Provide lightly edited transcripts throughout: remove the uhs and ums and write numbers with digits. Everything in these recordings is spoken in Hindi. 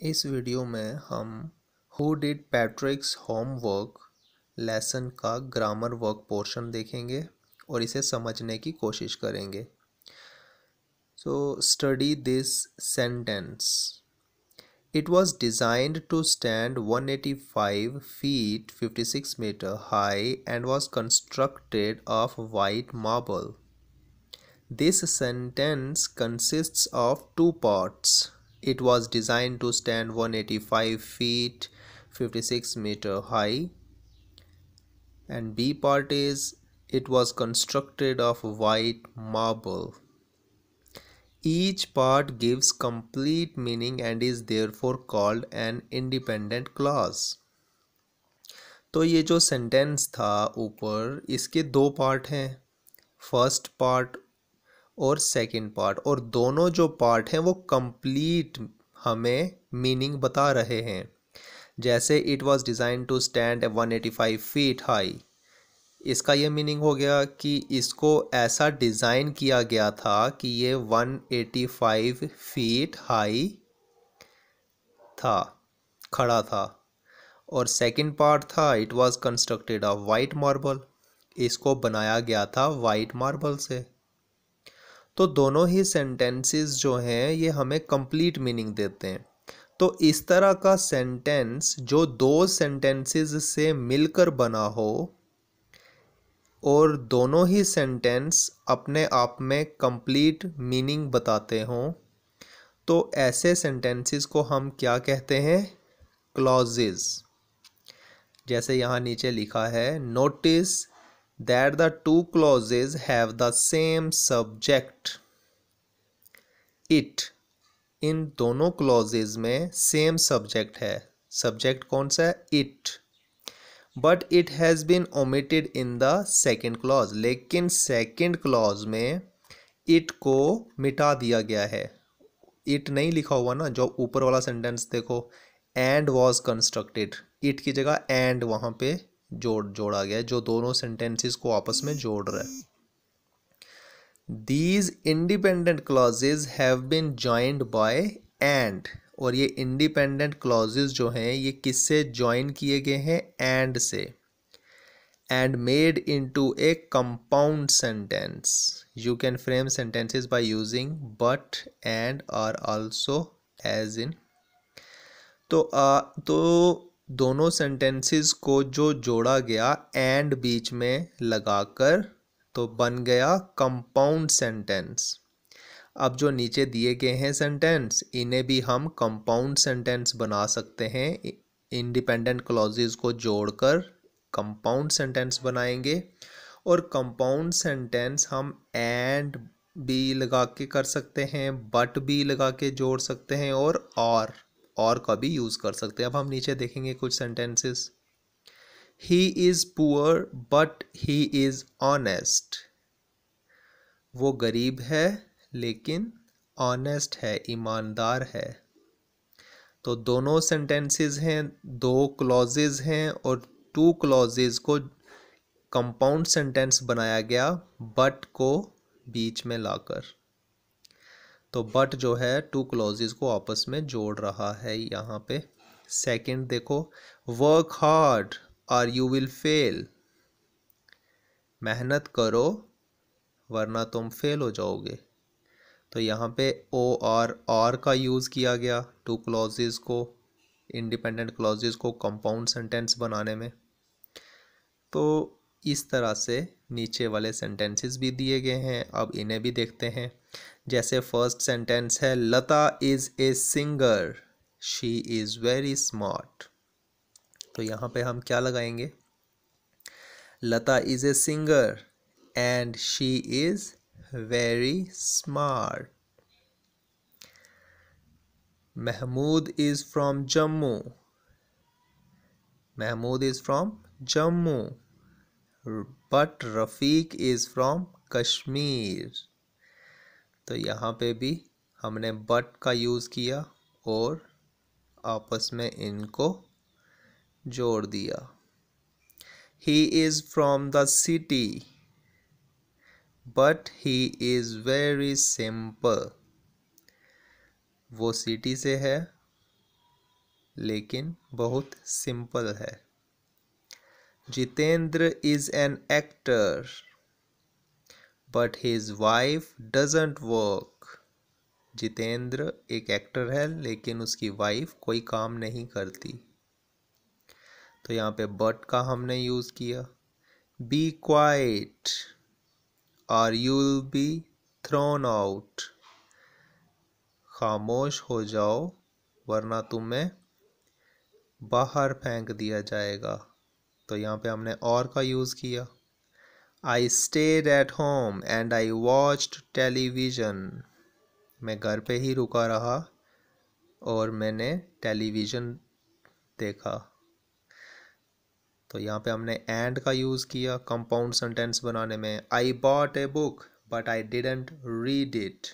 इस वीडियो में हम हु डिड पैट्रिक्स होमवर्क लेसन का ग्रामर वर्क पोर्शन देखेंगे और इसे समझने की कोशिश करेंगे। So study this sentence. It was designed to stand 185 feet 56 meter high and was constructed of white marble. This sentence consists of two parts. It was designed to stand 185 feet 56 meter high, and B part is it was constructed of white marble. Each part gives complete meaning and is therefore called an independent clause. तो ये जो सेंटेंस था ऊपर, इसके दो पार्ट हैं, फर्स्ट पार्ट और सेकंड पार्ट, और दोनों जो पार्ट हैं वो कंप्लीट हमें मीनिंग बता रहे हैं। जैसे it was design to stand 185 feet high, इसका ये मीनिंग हो गया कि इसको ऐसा डिज़ाइन किया गया था कि ये 185 फीट हाई था, खड़ा था। और सेकंड पार्ट था it was constructed of white marble, इसको बनाया गया था वाइट मार्बल से। तो दोनों ही सेंटेंसेस जो हैं ये हमें कंप्लीट मीनिंग देते हैं। तो इस तरह का सेंटेंस जो दो सेंटेंसेस से मिलकर बना हो और दोनों ही सेंटेंस अपने आप में कंप्लीट मीनिंग बताते हों, तो ऐसे सेंटेंसेस को हम क्या कहते हैं? क्लॉजेस। जैसे यहाँ नीचे लिखा है, notice that the two clauses have the same subject it. इन दोनों क्लॉजेस में सेम सब्जेक्ट है। सब्जेक्ट कौन सा है? It. But it has been omitted in the second clause, लेकिन सेकेंड क्लॉज में इट को मिटा दिया गया है। इट नहीं लिखा हुआ ना, जो ऊपर वाला सेंटेंस देखो, एंड वॉज कंस्ट्रक्टेड, इट की जगह एंड वहाँ पे जोड़ा गया है, जो दोनों सेंटेंसेस को आपस में जोड़ रहा है। These independent clauses have been joined by and, और ये इंडिपेंडेंट क्लॉजेज जो हैं ये किससे ज्वाइन किए गए हैं? एंड से। And made into A compound sentence. You can frame sentences by using but, and, और आल्सो, एज इन। तो दोनों सेंटेंसेस को जो जोड़ा गया एंड बीच में लगाकर, तो बन गया कंपाउंड सेंटेंस। अब जो नीचे दिए गए हैं सेंटेंस, इन्हें भी हम कंपाउंड सेंटेंस बना सकते हैं। इंडिपेंडेंट क्लॉजेस को जोड़कर कंपाउंड सेंटेंस बनाएंगे, और कंपाउंड सेंटेंस हम एंड भी लगा के कर सकते हैं, बट भी लगा के जोड़ सकते हैं, और का भी यूज़ कर सकते हैं। अब हम नीचे देखेंगे कुछ sentences. He is poor but he is honest. वो गरीब है लेकिन ऑनेस्ट है, ईमानदार है। तो दोनों सेंटेंसेस हैं, दो क्लॉजेज हैं, और टू क्लॉजेज को कंपाउंड सेंटेंस बनाया गया बट को बीच में लाकर। तो बट जो है टू क्लॉजेज को आपस में जोड़ रहा है यहाँ पे। सेकंड देखो, वर्क हार्ड और यू विल फेल। मेहनत करो वरना तुम फेल हो जाओगे। तो यहाँ पे ओ और का यूज़ किया गया टू क्लॉजेज को, इंडिपेंडेंट क्लॉजेज को कंपाउंड सेंटेंस बनाने में। तो इस तरह से नीचे वाले सेंटेंसेस भी दिए गए हैं। अब इन्हें भी देखते हैं। जैसे फर्स्ट सेंटेंस है, Lata is a singer, she is very smart. तो यहाँ पे हम क्या लगाएंगे? Lata is a singer and she is very smart. Mahmood is from Jammu. Mahmood is from Jammu. But Rafiq is from Kashmir. तो यहाँ पे भी हमने but का यूज़ किया और आपस में इनको जोड़ दिया। He is from the city. But he is very simple. वो सिटी से है लेकिन बहुत सिंपल है। Jitendra is an actor but his wife doesn't work. Jitendra एक एक्टर है लेकिन उसकी वाइफ कोई काम नहीं करती। तो यहाँ पे बट का हमने यूज़ किया। बी क्वाइट और you will be thrown out. खामोश हो जाओ वरना तुम्हें बाहर फेंक दिया जाएगा। तो यहाँ पे हमने और का यूज़ किया। I stayed at home and I watched television. मैं घर पे ही रुका रहा और मैंने टेलीविज़न देखा। तो यहाँ पे हमने एंड का यूज़ किया कंपाउंड सेंटेंस बनाने में। I bought a book but I didn't read it.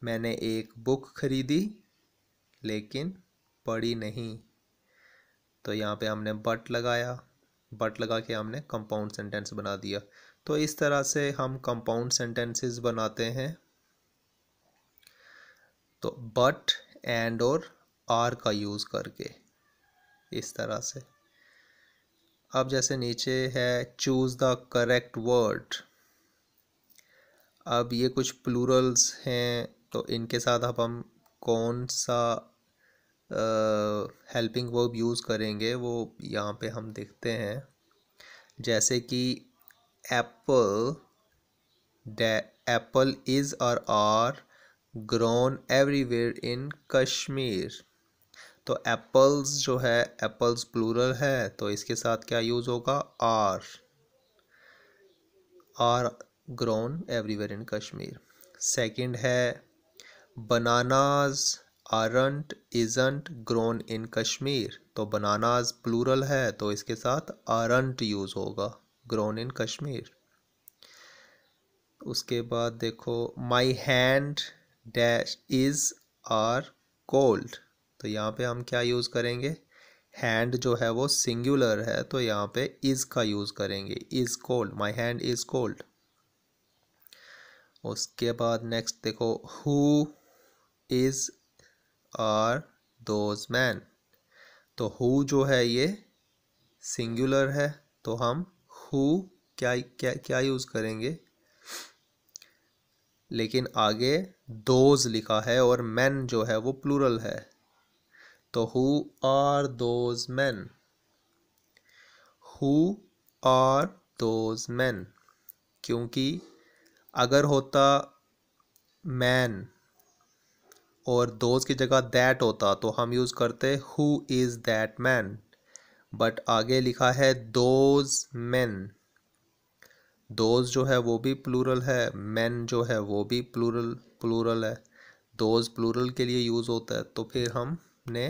मैंने एक बुक खरीदी लेकिन पढ़ी नहीं। तो यहाँ पे हमने बट लगाया, बट लगा के हमने कंपाउंड सेंटेंस बना दिया। तो इस तरह से हम कंपाउंड सेंटेंसेस बनाते हैं। तो बट, एंड और आर का यूज़ करके इस तरह से। अब जैसे नीचे है चूज़ द करेक्ट वर्ड। अब ये कुछ प्लूरल्स हैं तो इनके साथ अब हम कौन सा हेल्पिंग वर्ब यूज़ करेंगे वो यहाँ पे हम देखते हैं। जैसे कि एप्पल, एप्पल इज़ और are grown everywhere in Kashmir. तो एप्पल्स जो है, एप्पल्स प्लूरल है तो इसके साथ क्या यूज़ होगा, are grown everywhere in Kashmir. Second है bananas aren't isn't grown in Kashmir. तो बनानाज प्लूरल है तो इसके साथ आरंट यूज़ होगा, ग्रोन इन कश्मीर। उसके बाद देखो my hand dash is are cold. तो यहाँ पे हम क्या यूज़ करेंगे, हैंड जो है वो सिंगुलर है तो यहाँ पे इज़ का यूज़ करेंगे, is cold, my hand is cold. उसके बाद नेक्स्ट देखो who is are those man. तो हु जो है ये सिंगुलर है तो हम हु क्या क्या क्या यूज़ करेंगे, लेकिन आगे दोज लिखा है और मैन जो है वो प्लूरल है तो who are those man, who are those man. क्योंकि अगर होता मैन और दोज की जगह दैट होता तो हम यूज़ करते who is that man, but आगे लिखा है दोज मैन। दोज जो है वो भी प्लूरल है, मैन जो है वो भी प्लूरल है। दोज प्लूरल के लिए यूज़ होता है तो फिर हमने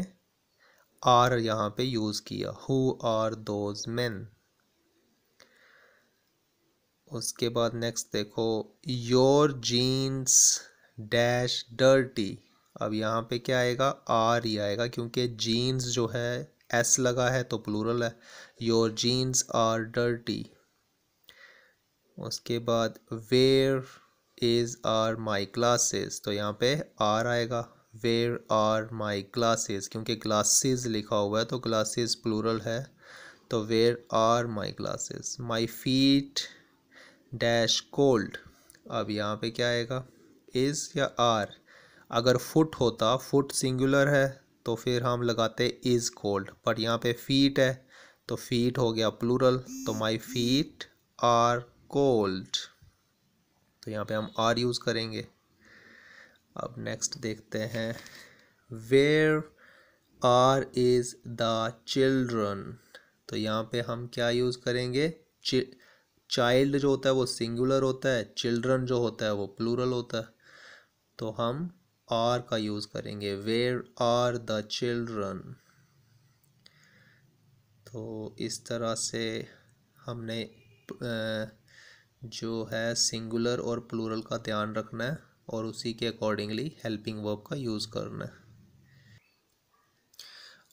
आर यहाँ पे यूज़ किया, हु आर दोज मैन। उसके बाद नेक्स्ट देखो योर जीन्स डैश डर्टी। अब यहाँ पे क्या आएगा, आर ही आएगा क्योंकि जीन्स जो है एस लगा है तो प्लूरल है। Your jeans are dirty. उसके बाद where is are my glasses. तो यहाँ पे आर आएगा, वेयर आर माई ग्लासेस, क्योंकि ग्लासेस लिखा हुआ है तो ग्लासेस प्लूरल है तो where are my glasses. My feet dash cold. अब यहाँ पे क्या आएगा, इज़ या आर। अगर फुट होता, फुट सिंगुलर है तो फिर हम लगाते इज़ कोल्ड, बट यहाँ पे फीट है तो फीट हो गया प्लूरल तो माई फीट आर कोल्ड। तो यहाँ पे हम आर यूज़ करेंगे। अब नेक्स्ट देखते हैं where are is the children. तो यहाँ पे हम क्या यूज़ करेंगे, चाइल्ड जो होता है वो सिंगुलर होता है, चिल्ड्रन जो होता है वो प्लूरल होता है तो हम आर का यूज़ करेंगे, वेयर आर द चिल्ड्रन। तो इस तरह से हमने जो है सिंगुलर और प्लूरल का ध्यान रखना है और उसी के अकॉर्डिंगली हेल्पिंग वर्ब का यूज़ करना है।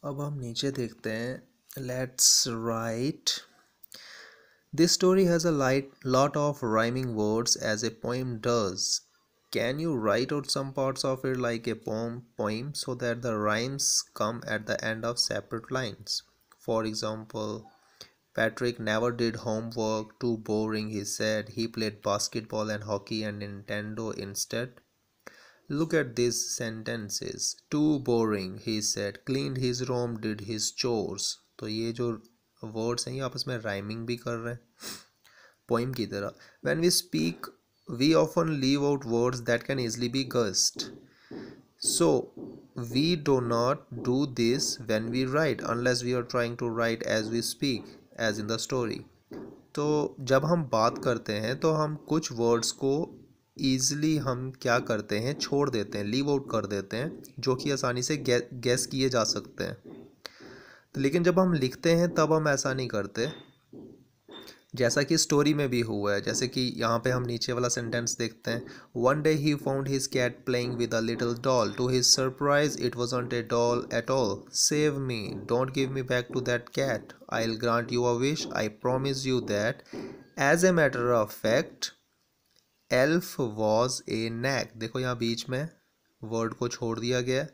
अब हम नीचे देखते हैं, let's write this story has a lot of rhyming words as a poem does. Can you write out some parts of it like a poem so that the rhymes come at the end of separate lines? For example, Patrick never did homework, too boring, he said. He played basketball and hockey and Nintendo instead. Look at these sentences. Too boring, he said. Cleaned his room, did his chores. तो ये जो वर्ड्स हैं ये आपस में राइमिंग भी कर रहे हैं पोइम की तरह. When we speak, we often leave out words that can easily be guessed. So, we do not do this when we write unless we are trying to write as we speak, as in the story. तो जब हम बात करते हैं तो हम कुछ वर्ड्स को ईज़िली हम क्या करते हैं, छोड़ देते हैं, लीव आउट कर देते हैं, जो कि आसानी से गैस किए जा सकते हैं. तो लेकिन जब हम लिखते हैं तब हम ऐसा नहीं करते, जैसा कि स्टोरी में भी हुआ है. जैसे कि यहाँ पे हम नीचे वाला सेंटेंस देखते हैं. One day he found his cat playing with a little doll. To his surprise it wasn't a doll at all. Save me, don't give me back to that cat. I will grant you a wish. I promise you that. As a matter of fact, elf was a nag. देखो यहाँ बीच में वर्ड को छोड़ दिया गया.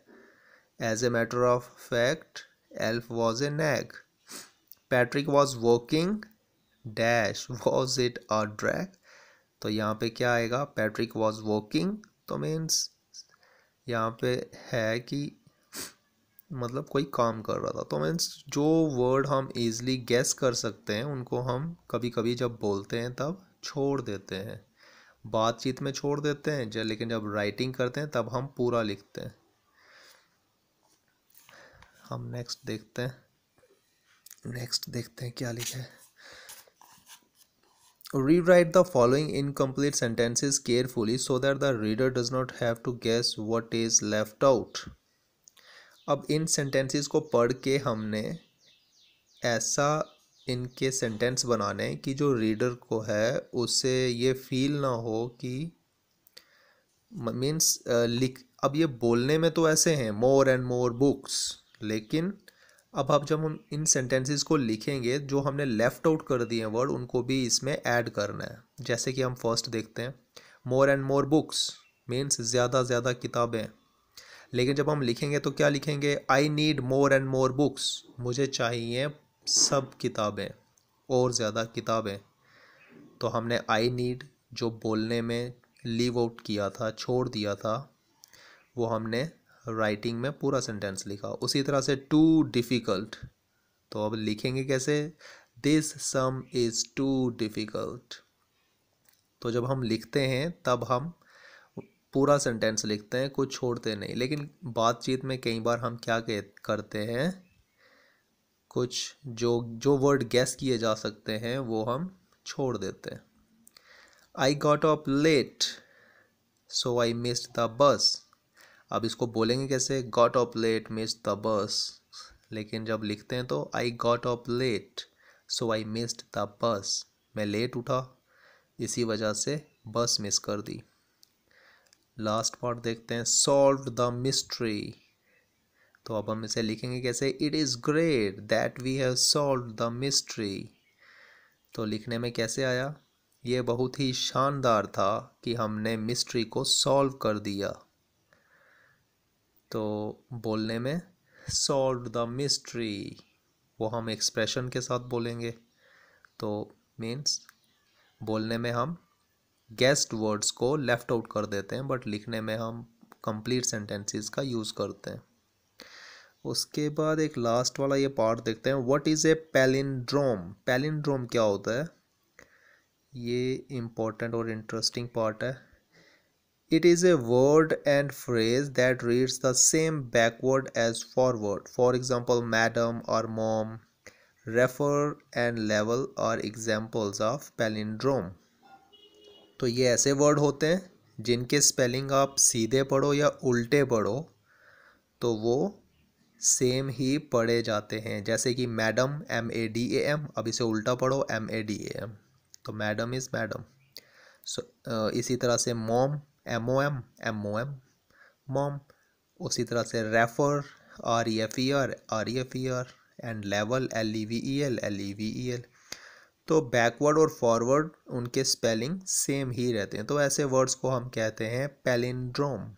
As a matter of fact, elf was a nag. Patrick was walking dash, was it a drag. तो यहाँ पे क्या आएगा, पैट्रिक वॉज वॉकिंग. तो मीन्स यहाँ पे है कि मतलब कोई काम कर रहा था. तो मीन्स जो वर्ड हम इजीली गेस कर सकते हैं उनको हम कभी कभी जब बोलते हैं तब छोड़ देते हैं, बातचीत में छोड़ देते हैं. लेकिन जब राइटिंग करते हैं तब हम पूरा लिखते हैं. हम नेक्स्ट देखते हैं क्या लिखा है. Rewrite the following incomplete sentences carefully so that the reader does not have to guess what is left out. अब इन sentences को पढ़ के हमने ऐसा इनके सेंटेंस बनाने हैं कि जो रीडर को है उसे ये फील ना हो कि मीन्स अब ये बोलने में तो ऐसे हैं मोर एंड मोर बुक्स, लेकिन अब जब हम इन सेंटेंसेस को लिखेंगे जो हमने लेफ़्ट आउट कर दिए हैं वर्ड उनको भी इसमें ऐड करना है. जैसे कि हम फर्स्ट देखते हैं, more and more books means ज़्यादा किताबें. लेकिन जब हम लिखेंगे तो क्या लिखेंगे, I need more and more books. मुझे चाहिए सब किताबें और ज़्यादा किताबें. तो हमने आई नीड जो बोलने में लीव आउट किया था, छोड़ दिया था, वो हमने राइटिंग में पूरा सेंटेंस लिखा. उसी तरह से टू डिफ़िकल्ट, तो अब लिखेंगे कैसे, this some is too difficult. तो जब हम लिखते हैं तब हम पूरा सेंटेंस लिखते हैं, कुछ छोड़ते नहीं. लेकिन बातचीत में कई बार हम क्या करते हैं, कुछ जो वर्ड गेस किए जा सकते हैं वो हम छोड़ देते हैं. I got up late so I missed the bus. अब इसको बोलेंगे कैसे, got up late missed the bus. लेकिन जब लिखते हैं तो I got up late so I missed the bus. मैं लेट उठा इसी वजह से बस मिस कर दी. लास्ट पार्ट देखते हैं, सॉल्व द मिस्ट्री. तो अब हम इसे लिखेंगे कैसे, it is great that we have solve the mystery. तो लिखने में कैसे आया, ये बहुत ही शानदार था कि हमने मिस्ट्री को सॉल्व कर दिया. तो बोलने में सॉल्व द मिस्ट्री वो हम एक्सप्रेशन के साथ बोलेंगे. तो मीन्स बोलने में हम गेस्ड वर्ड्स को लेफ़्ट आउट कर देते हैं, बट लिखने में हम कंप्लीट सेंटेंसेस का यूज़ करते हैं. उसके बाद एक लास्ट वाला ये पार्ट देखते हैं, what is a palindrome. Palindrome क्या होता है, ये इम्पोर्टेंट और इंटरेस्टिंग पार्ट है. It is a word and phrase that reads the same backward as forward. For example, madam or mom. Refer and level are examples of palindrome. तो ये ऐसे वर्ड होते हैं जिनके स्पेलिंग आप सीधे पढ़ो या उल्टे पढ़ो तो वो सेम ही पढ़े जाते हैं. जैसे कि मैडम MADAM, अब इसे उल्टा पढ़ो MADAM, तो मैडम इज़ मैडम. इसी तरह से मॉम MOM मॉम. उसी तरह से refer REFER and level LEVEL. तो बैकवर्ड और फॉरवर्ड उनके स्पेलिंग सेम ही रहते हैं, तो ऐसे वर्ड्स को हम कहते हैं पैलिंड्रोम।